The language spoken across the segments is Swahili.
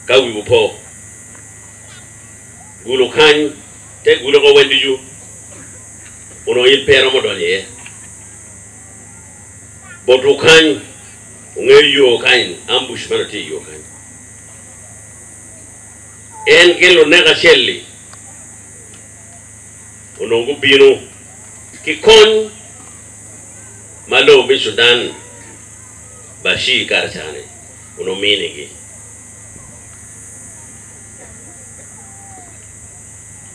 Kawi upo gulo kan te gulo ko wendi ju ono il pero mo donye bodu kan ngel yo kan ambush manati yo kan en gelo nega shelli ono ngubino ki kon malo bi Sudan bashi karchane ono menegi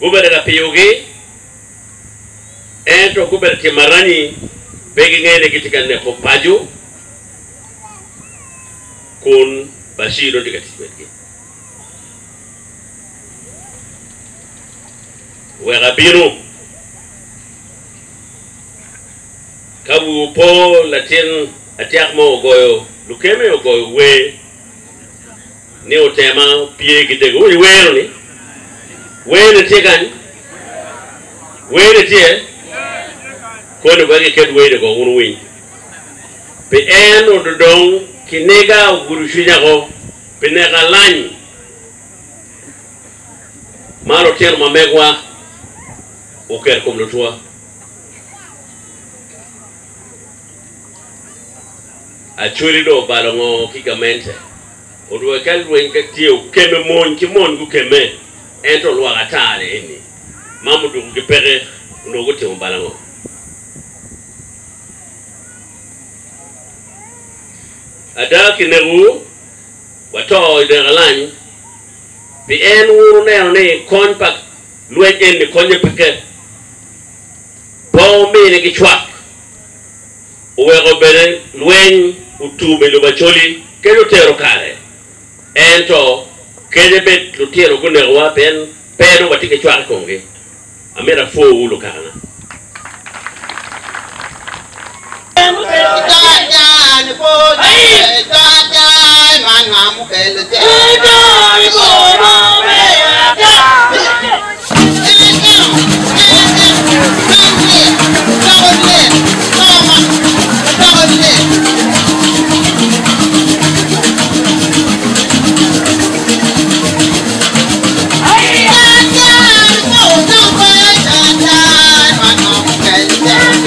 gubere ga piyoge ento gubere ti marani begi ngene gitikane ko pajo kun bashiro digati betge wera biro kabu po latin atiak mo goyo lukeme goyo we ne otema pie gitego we ni where the taken? Where the tear? Could very cat way to go on wing. The end of the dong, Kinega, Gurushiago, Penega line. Maro Terma Megua, Oker come to tour. A churido Balango Kikamente. Or do I can't wing a teal, came a moon, Kimon, who came in. Ento lo agatale eni mamudu ngepere unogote umbalango adaki neru wato ideralani bi en wuru ne konpak luen en konye peke bo me ne gichwa uwego bere luen utube lo bacholi kelo tero kare ento kede bet lutiero gune wa pen pero watike chwa konge amera fo ulo kana man